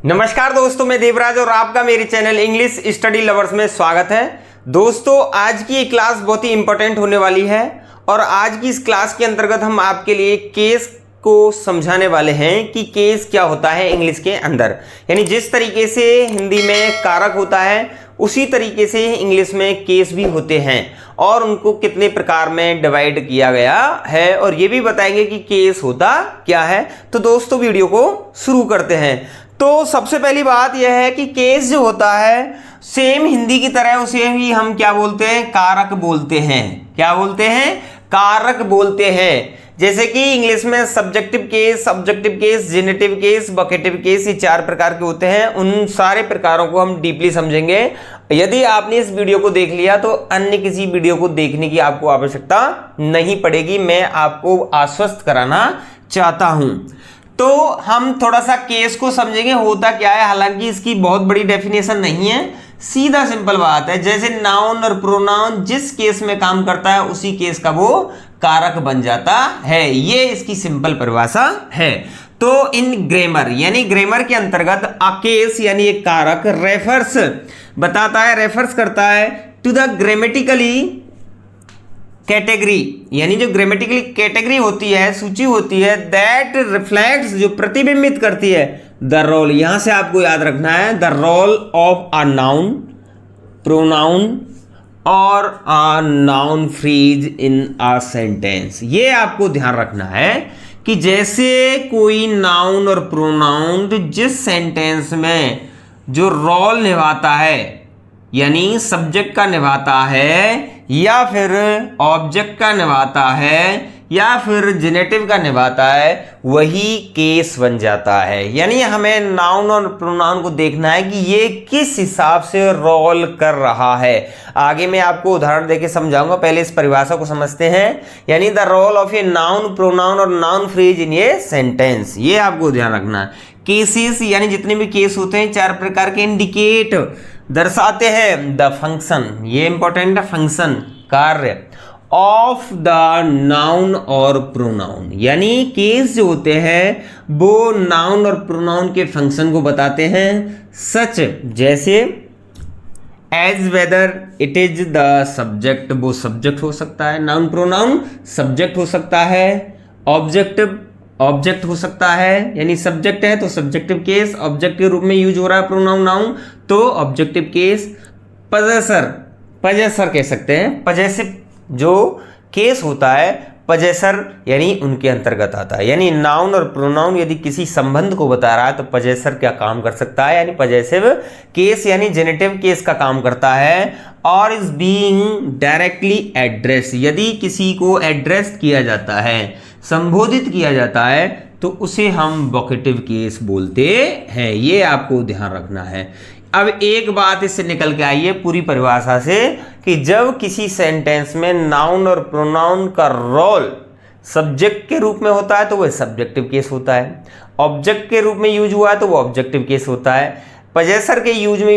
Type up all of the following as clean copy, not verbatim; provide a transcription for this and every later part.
नमस्कार दोस्तों, मैं देवराज और आपका मेरे चैनल इंग्लिश स्टडी लवर्स में स्वागत है। दोस्तों, आज की ये क्लास बहुत ही इंपॉर्टेंट होने वाली है और आज की इस क्लास के अंतर्गत हम आपके लिए केस को समझाने वाले हैं कि केस क्या होता है इंग्लिश के अंदर। यानी जिस तरीके से हिंदी में कारक होता है उसी तरीके से इंग्लिश में केस भी होते हैं और उनको कितने प्रकार में डिवाइड किया गया है और ये भी बताएंगे कि केस होता क्या है। तो दोस्तों, वीडियो को शुरू करते हैं। तो सबसे पहली बात यह है कि केस जो होता है सेम हिंदी की तरह उसे ही हम क्या बोलते हैं? कारक बोलते हैं। क्या बोलते हैं? कारक बोलते हैं। जैसे कि इंग्लिश में subjective case, objective case, generative case, vocative case, ये 4 प्रकार के होते हैं। उन सारे प्रकारों को हम डीपली समझेंगे। यदि आपने इस वीडियो को देख लिया तो अन्य किसी वीडियो को देखने की आपको आवश्यकता नहीं पड़ेगी, मैं आपको आश्वस्त कराना चाहता हूं। तो हम थोड़ा सा केस को समझेंगे होता क्या है। हालांकि इसकी बहुत बड़ी डेफिनेशन नहीं है, सीधा सिंपल बात है। जैसे नाउन और प्रोनाउन जिस केस में काम करता है उसी केस का वो कारक बन जाता है। ये इसकी सिंपल परिभाषा है। तो इन ग्रामर यानी ग्रामर के अंतर्गत अ केस यानी एक कारक रेफर्स बताता है, रेफर्स करता है टू द ग्रामेटिकली कैटेगरी, यानी जो ग्रामेटिकली कैटेगरी होती है, सूची होती है, दैट रिफ्लेक्ट्स जो प्रतिबिंबित करती है द रोल, यहां से आपको याद रखना है, the role of a noun, pronoun और a noun phrase in a sentence. ये आपको ध्यान रखना है कि जैसे कोई नाउन और प्रोनाउन जिस सेंटेंस में जो रोल निभाता है यानी सब्जेक्ट का निभाता है या फिर ऑब्जेक्ट का निभाता है या फिर जेनेटिव का निभाता है, वही केस बन जाता है। यानी हमें नाउन और प्रोनाउन को देखना है कि ये किस हिसाब से रोल कर रहा है। आगे मैं आपको उदाहरण देके समझाऊंगा, पहले इस परिभाषा को समझते हैं। यानी the role of a noun, pronoun और noun phrase in a sentence, ये आपको ध्यान रखना है। केसेस यानी जितने भी केस होते हैं 4 प्रकार के, इंडिकेट दर्शाते हैं द फंक्शन, ये इंपॉर्टेंट है, फंक्शन कार्य ऑफ द नाउन और प्रोनाउन। यानी केस जो होते हैं वो नाउन और प्रोनाउन के फंक्शन को बताते हैं। सच जैसे as whether it is the subject, वो सब्जेक्ट हो सकता है, नाउन प्रोनाउन सब्जेक्ट हो सकता है, ऑब्जेक्टिव ऑब्जेक्ट हो सकता है, यानी सब्जेक्ट है तो सब्जेक्टिव केस, ऑब्जेक्ट के रूप में यूज हो रहा है प्रोनाउन नाउन तो ऑब्जेक्टिव केस। पजेसर, पजेसर कह सकते हैं, पजेसिव जो केस होता है पजेसर यानी उनके अंतर्गत आता है। यानी नाउन और प्रोनाउन यदि किसी संबंध को बता रहा है तो पजेसर क्या काम कर सकता है, यानी पजेसिव केस यानी जेनेटिव केस का काम करता है। और इज बीइंग डायरेक्टली एड्रेस, यदि किसी को एड्रेस किया जाता है, संबोधित किया जाता है तो उसे हम वोकेटिव केस बोलते हैं। ये आपको ध्यान रखना है। अब एक बात इससे निकल के आई है पूरी परिभाषा से कि जब किसी सेंटेंस में नाउन और प्रोनाउन का रोल सब्जेक्ट के रूप में होता है तो वह सब्जेक्टिव केस होता है, ऑब्जेक्ट के रूप में यूज हुआ है तो वह ऑब्जेक्टिव केस होता है, पजेसर के यूज में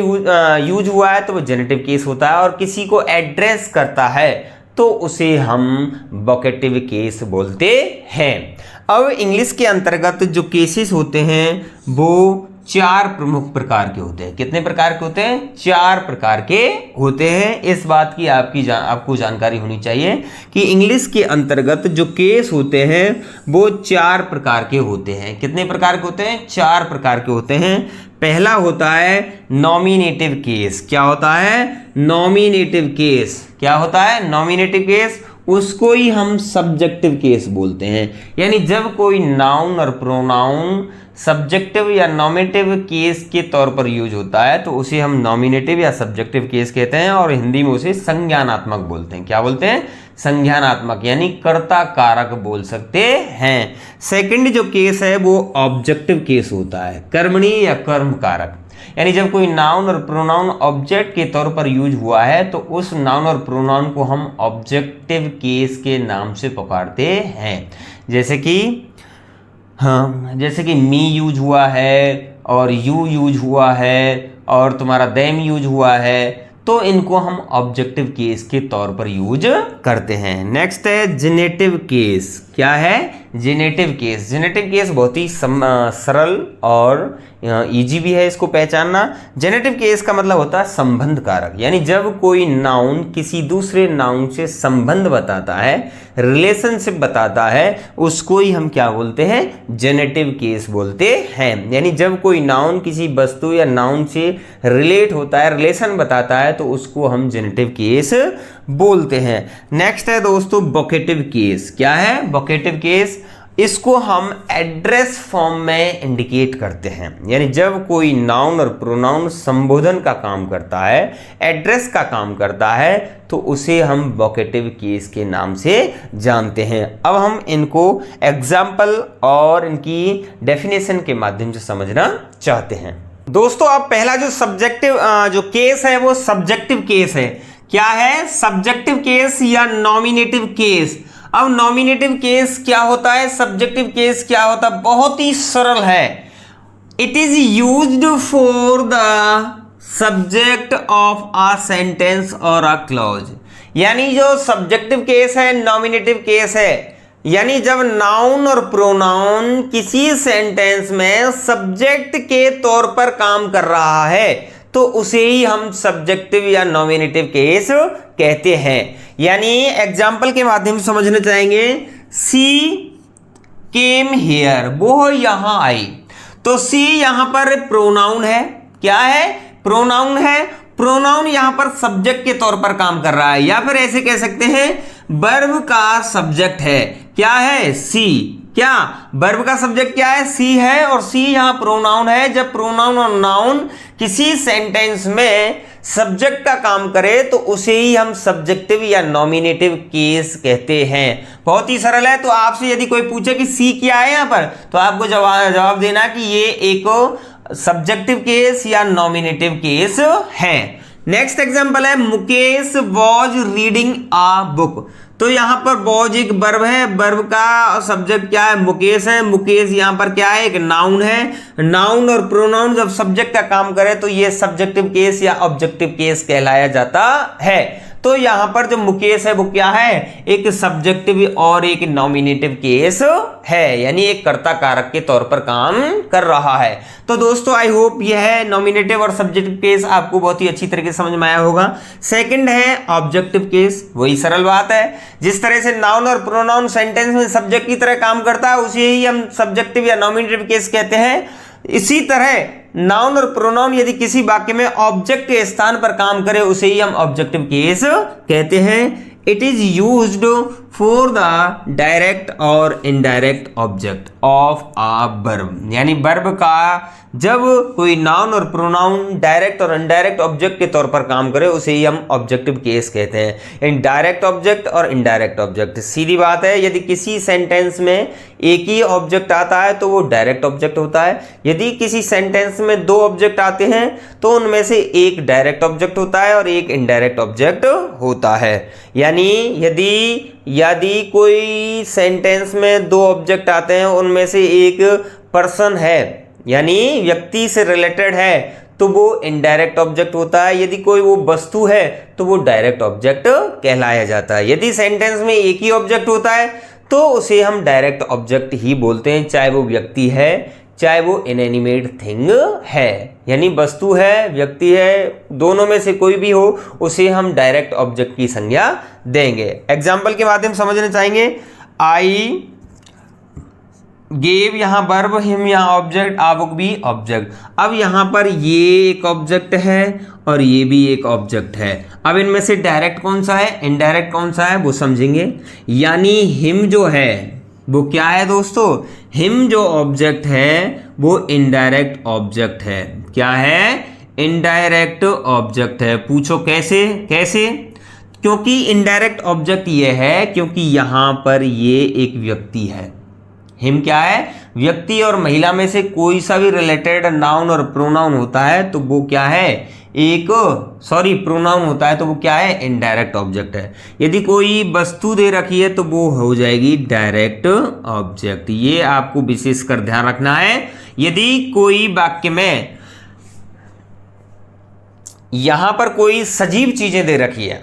यूज हुआ है तो वह जेनेटिव केस होता है, और किसी को एड्रेस करता है तो उसे हम वोकेटिव केस बोलते हैं। अब इंग्लिश के अंतर्गत जो केसेस होते हैं वो 4 प्रमुख प्रकार के होते हैं। कितने प्रकार के होते हैं? 4 प्रकार के होते हैं। इस बात की आपको जानकारी होनी चाहिए कि इंग्लिश के अंतर्गत जो केस होते हैं वो 4 प्रकार के होते हैं। कितने प्रकार के होते हैं? 4 प्रकार के होते हैं। पहला होता है नॉमिनेटिव केस। क्या होता है? Nominative case. क्या होता है? Nominative case. उसको ही हम सब्जेक्टिव केस बोलते हैं। यानी जब कोई नाउन और प्रोनाउन सब्जेक्टिव या नॉमिनेटिव केस के तौर पर यूज होता है तो उसे हम नॉमिनेटिव या सब्जेक्टिव केस कहते हैं और हिंदी में उसे संज्ञानात्मक बोलते हैं। क्या बोलते हैं? संज्ञानात्मक, यानी कर्ता कारक बोल सकते हैं। सेकंड जो केस है वो ऑब्जेक्टिव केस होता है, कर्मणी या कर्म कारक। यानी जब कोई नाउन और प्रोनाउन ऑब्जेक्ट के तौर पर यूज हुआ है तो उस नाउन और प्रोनाउन को हम ऑब्जेक्टिव केस के नाम से पुकारते हैं। जैसे कि मी यूज हुआ है और यू यूज हुआ है और तुम्हारा देम यूज हुआ है, तो इनको हम ऑब्जेक्टिव केस के तौर पर यूज करते हैं। नेक्स्ट है जेनेटिव केस। क्या है? Generative case. जेनेटिव केस बहुत ही सरल और इजी भी है इसको पहचानना। जेनेटिव केस का मतलब होता है संबंध कारक, यानी जब कोई नाउन किसी दूसरे नाउन से संबंध बताता है, रिलेशनशिप बताता है, उसको ही हम क्या बोलते हैं, जेनेटिव केस बोलते हैं। यानी जब कोई नाउन किसी वस्तु या नाउन से रिलेट होता है, रिलेशन बताता है, तो उसको हम जेनेटिव केस बोलते हैं। नेक्स्ट है दोस्तों वोकेटिव केस। क्या है वोकेटिव केस? इसको हम एड्रेस फॉर्म में इंडिकेट करते हैं, यानी जब कोई नाउन और प्रोनाउन संबोधन का काम करता है, एड्रेस का काम करता है, तो उसे हम वोकेटिव केस के नाम से जानते हैं। अब हम इनको एग्जाम्पल और इनकी डेफिनेशन के माध्यम से समझना चाहते हैं। दोस्तों अब पहला जो सब्जेक्टिव जो केस है वो सब्जेक्टिव केस है। क्या है? सब्जेक्टिव केस या नॉमिनेटिव केस। अब नॉमिनेटिव केस क्या होता है, सब्जेक्टिव केस क्या होता है? बहुत ही सरल है। It is used for the subject of a sentence और अ क्लॉज। यानी जो सब्जेक्टिव केस है, नॉमिनेटिव केस है, यानी जब नाउन और प्रोनाउन किसी सेंटेंस में सब्जेक्ट के तौर पर काम कर रहा है, तो उसे ही हम सब्जेक्टिव या नॉमिनेटिव केस कहते हैं। यानी एग्जाम्पल के माध्यम से समझना चाहेंगे। सी केम हियर, वो यहां आई। तो सी यहां पर प्रोनाउन है। क्या है? प्रोनाउन है। प्रोनाउन यहां पर सब्जेक्ट के तौर पर काम कर रहा है, या फिर ऐसे कह सकते हैं वर्ब का सब्जेक्ट है। क्या है? सी। क्या वर्ब का सब्जेक्ट क्या है? सी है, और सी यहां प्रोनाउन है। जब प्रोनाउन और नाउन किसी सेंटेंस में सब्जेक्ट का काम करे, तो उसे ही हम सब्जेक्टिव या नॉमिनेटिव केस कहते हैं। बहुत ही सरल है। तो आपसे यदि कोई पूछे कि सी क्या है यहां पर, तो आपको जवाब देना कि ये एक सब्जेक्टिव केस या नॉमिनेटिव केस है। नेक्स्ट एग्जांपल है Mukesh was reading a book. तो यहां पर वॉज एक वर्ब है, वर्ब का सब्जेक्ट क्या है? मुकेश है। मुकेश यहां पर क्या है? एक नाउन है। नाउन और प्रोनाउन जब सब्जेक्ट का काम करे, तो ये सब्जेक्टिव केस या ऑब्जेक्टिव केस कहलाया जाता है। तो यहां पर जो मुकेश है वो क्या है? एक सब्जेक्टिव और एक नॉमिनेटिव केस है, यानी एक कर्ता कारक के तौर पर काम कर रहा है। तो दोस्तों आई होप यह नॉमिनेटिव और सब्जेक्टिव केस आपको बहुत ही अच्छी तरीके से समझ में आया होगा। सेकंड है ऑब्जेक्टिव केस। वही सरल बात है, जिस तरह से नाउन और प्रोनाउन सेंटेंस में सब्जेक्ट की तरह काम करता है, उसे ही हम सब्जेक्टिव या नॉमिनेटिव केस कहते हैं। इसी तरह नाउन और प्रोनाउन यदि किसी वाक्य में ऑब्जेक्ट के स्थान पर काम करे, उसे ही हम ऑब्जेक्टिव केस कहते हैं। It is used for the direct और indirect object of a verb. यानी वर्ब का जब कोई नाउन और प्रोनाउन डायरेक्ट और इनडायरेक्ट ऑब्जेक्ट के तौर पर काम करे, उसे ही हम ऑब्जेक्टिव केस कहते हैं। डायरेक्ट ऑब्जेक्ट और इनडायरेक्ट ऑब्जेक्ट, सीधी बात है। यदि किसी सेंटेंस में एक ही ऑब्जेक्ट आता है, तो वो डायरेक्ट ऑब्जेक्ट होता है। यदि किसी सेंटेंस में दो ऑब्जेक्ट आते हैं, तो उनमें से एक डायरेक्ट ऑब्जेक्ट होता है और एक इनडायरेक्ट ऑब्जेक्ट होता है। यानी यदि कोई सेंटेंस में दो ऑब्जेक्ट आते हैं, उनमें से एक पर्सन है, यानी व्यक्ति से रिलेटेड है, तो वो इनडायरेक्ट ऑब्जेक्ट होता है। यदि कोई वो वस्तु है, तो वो डायरेक्ट ऑब्जेक्ट कहलाया जाता है। यदि सेंटेंस में एक ही ऑब्जेक्ट होता है, तो उसे हम डायरेक्ट ऑब्जेक्ट ही बोलते हैं, चाहे वो व्यक्ति है, चाहे वो इनएनिमेट थिंग है। यानी वस्तु है, व्यक्ति है, दोनों में से कोई भी हो, उसे हम डायरेक्ट ऑब्जेक्ट की संज्ञा देंगे। एग्जाम्पल के माध्यम से समझना चाहेंगे। आई गेव यहां वर्ब, हिम यहां ऑब्जेक्ट, आ बुक भी ऑब्जेक्ट। अब यहां पर ये एक ऑब्जेक्ट है और ये भी एक ऑब्जेक्ट है। अब इनमें से डायरेक्ट कौन सा है, इनडायरेक्ट कौन सा है, वो समझेंगे। यानी हिम जो है वो क्या है दोस्तों? हिम जो ऑब्जेक्ट है वो इनडायरेक्ट ऑब्जेक्ट है। क्या है? इनडायरेक्ट ऑब्जेक्ट है। पूछो कैसे? क्योंकि इनडायरेक्ट ऑब्जेक्ट ये है क्योंकि यहां पर ये एक व्यक्ति है। हिम क्या है? व्यक्ति और महिला में से कोई सा भी रिलेटेड नाउन और प्रोनाउन होता है, तो वो क्या है? प्रोनाउन होता है, तो वो क्या है? इनडायरेक्ट ऑब्जेक्ट है। यदि कोई वस्तु दे रखी है, तो वो हो जाएगी डायरेक्ट ऑब्जेक्ट। ये आपको विशेषकर ध्यान रखना है। यदि कोई वाक्य में यहां पर कोई सजीव चीजें दे रखी है,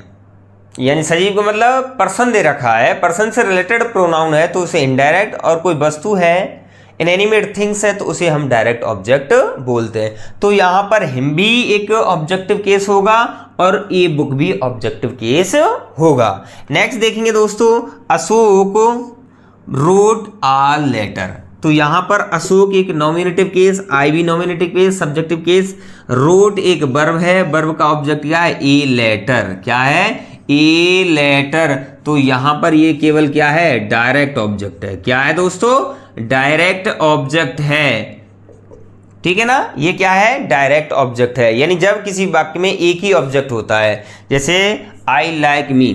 यानी सजीव को मतलब पर्सन दे रखा है, पर्सन से रिलेटेड प्रोनाउन है तो उसे इनडायरेक्ट, और कोई वस्तु है इनएनिमेट थिंग्स है तो उसे हम डायरेक्ट ऑब्जेक्ट बोलते हैं। तो यहाँ पर हिम भी एक ऑब्जेक्टिव केस होगा और ए बुक भी ऑब्जेक्टिव केस होगा। नेक्स्ट देखेंगे दोस्तों, अशोक रोट आ लेटर। तो यहाँ पर अशोक एक नॉमिनेटिव केस, आई भी nominative case, subjective case, wrote एक वर्ब है, वर्ब का ऑब्जेक्ट क्या है, ए लेटर। क्या है, ए लेटर। तो यहां पर ये केवल क्या है, डायरेक्ट ऑब्जेक्ट है। क्या है दोस्तों, डायरेक्ट ऑब्जेक्ट है। ठीक है ना, ये क्या है, डायरेक्ट ऑब्जेक्ट है। यानी जब किसी वाक्य में एक ही ऑब्जेक्ट होता है, जैसे I like me,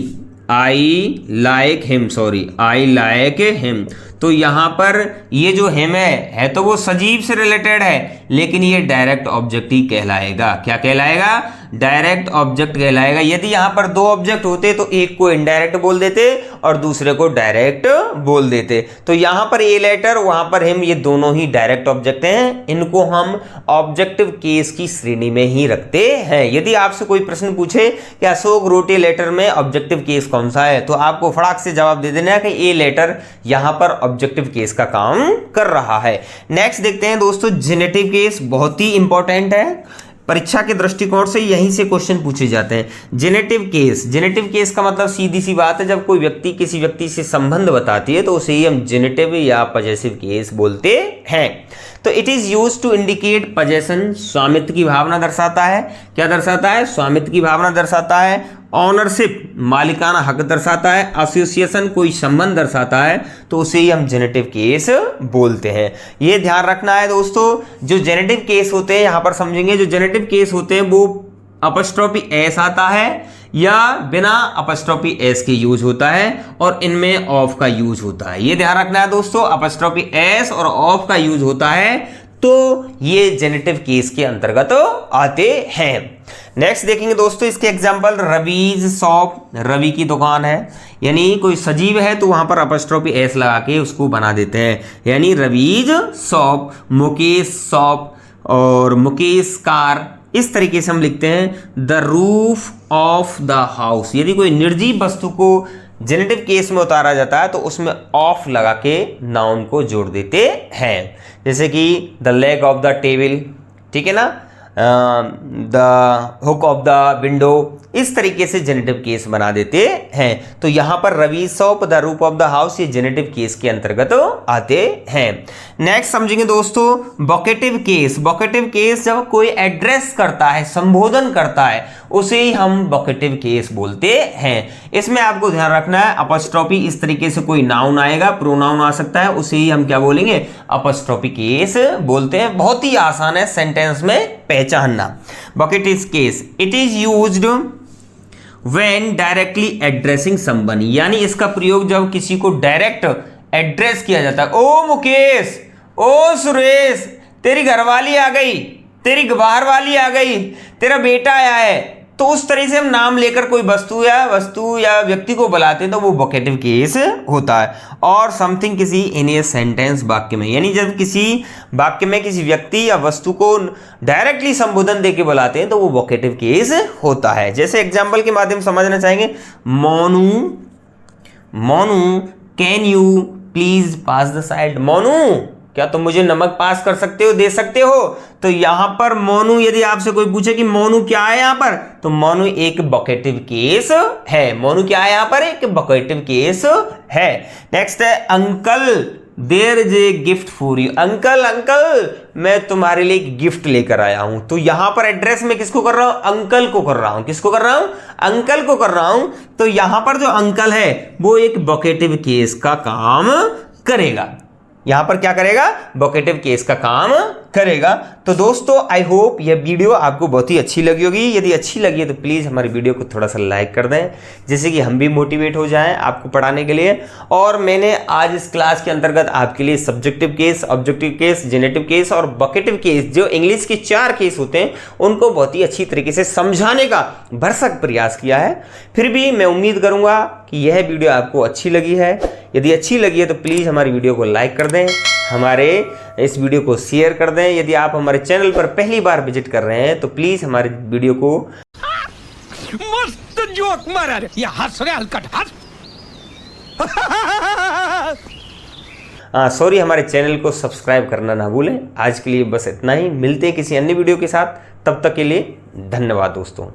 I like him, sorry I like him, तो यहां पर ये जो हिम है तो वो सजीव से रिलेटेड है, लेकिन ये डायरेक्ट ऑब्जेक्ट ही कहलाएगा। क्या कहलाएगा, डायरेक्ट ऑब्जेक्ट कहलाएगा। यदि यहां पर दो ऑब्जेक्ट होते तो एक को इनडायरेक्ट बोल देते और दूसरे को डायरेक्ट बोल देते। तो यहां पर ए लेटर, वहां पर हिम, ये दोनों ही डायरेक्ट ऑब्जेक्ट हैं। इनको हम ऑब्जेक्टिव केस की श्रेणी में ही रखते हैं। यदि आपसे कोई प्रश्न पूछे कि अशोक रोट ए लेटर में ऑब्जेक्टिव केस कौन सा है, तो आपको फटाक से जवाब दे देना है कि ए लेटर यहां पर ऑब्जेक्टिव केस का काम कर रहा है। नेक्स्ट देखते हैं दोस्तों, जेनेटिव केस बहुत ही इंपॉर्टेंट है, परीक्षा के दृष्टिकोण से यहीं से क्वेश्चन पूछे जाते हैं। जेनेटिव केस, जेनेटिव केस का मतलब सीधी सी बात है, जब कोई व्यक्ति किसी व्यक्ति से संबंध बताती है तो उसे ही हम जेनेटिव या पजेसिव केस बोलते हैं। तो it is used to indicate possession, स्वामित्व की भावना दर्शाता है। क्या दर्शाता है, स्वामित्व की भावना दर्शाता है। ऑनरशिप, मालिकाना हक दर्शाता है। एसोसिएशन, कोई संबंध दर्शाता है, तो उसे ही हम जेनेटिव केस बोलते हैं। ये ध्यान रखना है दोस्तों, जो जेनेटिव केस होते हैं यहां पर समझेंगे, जो जेनेटिव केस होते हैं वो अपस्ट्रोफी एस आता है या बिना अपस्ट्रोफी एस के यूज होता है, और इनमें ऑफ का यूज होता है। ये ध्यान रखना है दोस्तों, अपस्ट्रोफी एस और ऑफ का यूज होता है तो ये जेनेटिव केस के अंतर्गत आते हैं। नेक्स्ट देखेंगे दोस्तों, इसके एग्जांपल, रवीज शॉप, रवि की दुकान है, यानी कोई सजीव है तो वहां पर अपस्ट्रोफी एस लगा के उसको बना देते हैं, यानी रवीज शॉप। मुकेश शॉप और मुकेश कार, इस तरीके से हम लिखते हैं। The roof of the house, यदि कोई निर्जीव वस्तु को जेनेटिव केस में उतारा जाता है तो उसमें ऑफ लगा के नाउन को जोड़ देते हैं, जैसे कि the leg of the table, ठीक है ना, the hook of the window, इस तरीके से जेनेटिव केस बना देते हैं। तो यहां पर Ravi shop, the roof of the house, ये जेनेटिव केस के अंतर्गत आते हैं। नेक्स्ट समझेंगे दोस्तों, वोकेटिव केस। वोकेटिव केस जब कोई एड्रेस करता है, संबोधन करता है, उसे ही हम वोकेटिव केस बोलते हैं। इसमें आपको ध्यान रखना है, अपस्ट्रोफी, इस तरीके से कोई नाउन आएगा, प्रोनाउन आ सकता है, उसे ही हम क्या बोलेंगे, अपस्ट्रोफी केस बोलते हैं। बहुत ही आसान है सेंटेंस में पहचानना। Vocative case, it is used when directly addressing someone, यानी इसका प्रयोग जब किसी को डायरेक्ट एड्रेस किया जाता है। ओ मुकेश, ओ सुरेश, तेरी घरवाली आ गई, तेरी बाहर वाली आ गई, तेरा बेटा आया है, तो उस तरह से हम नाम लेकर कोई वस्तु या व्यक्ति को बुलाते हैं तो वो वोकेटिव केस होता है। और समथिंग, किसी इन ए सेंटेंस, वाक्य में, यानी जब किसी वाक्य में किसी व्यक्ति या वस्तु को डायरेक्टली संबोधन देके बुलाते हैं तो वो वोकेटिव केस होता है। जैसे एग्जाम्पल के माध्यम समझना चाहेंगे, Monu, Monu can you please pass the side, Monu क्या तुम मुझे नमक पास कर सकते हो, दे सकते हो। तो यहां पर मोनू, यदि आपसे कोई पूछे कि मोनू क्या है यहां पर, तो मोनू एक वोकेटिव केस है। मोनू क्या है यहां पर, एक वोकेटिव केस है। नेक्स्ट है uncle, there is a gift for you, uncle, uncle मैं तुम्हारे लिए एक गिफ्ट लेकर आया हूं। तो यहां पर एड्रेस में किसको कर रहा हूं, अंकल को कर रहा हूं। किसको कर रहा हूं, अंकल को कर रहा हूं। तो यहां पर जो अंकल है वो एक वोकेटिव केस का काम करेगा। यहां पर क्या करेगा, वोकेटिव केस का काम करेगा। तो दोस्तों आई होप यह वीडियो आपको बहुत ही अच्छी लगी होगी। यदि अच्छी लगी है तो प्लीज़ हमारी वीडियो को थोड़ा सा लाइक कर दें, जिससे कि हम भी मोटिवेट हो जाएं आपको पढ़ाने के लिए। और मैंने आज इस क्लास के अंतर्गत आपके लिए subjective case, objective case, generative case और वोकेटिव केस, जो इंग्लिश के 4 केस होते हैं, उनको बहुत ही अच्छी तरीके से समझाने का भरसक प्रयास किया है। फिर भी मैं उम्मीद करूँगा कि यह वीडियो आपको अच्छी लगी है। यदि अच्छी लगी है तो प्लीज़ हमारी वीडियो को लाइक कर दें, हमारे इस वीडियो को शेयर कर दें। यदि आप हमारे चैनल पर पहली बार विजिट कर रहे हैं तो प्लीज़ हमारे वीडियो को जोक मारा रे, ये हंस रहे हलकट हंस। सॉरी, हमारे चैनल को सब्सक्राइब करना ना भूलें। आज के लिए बस इतना ही, मिलते हैं किसी अन्य वीडियो के साथ। तब तक के लिए धन्यवाद दोस्तों।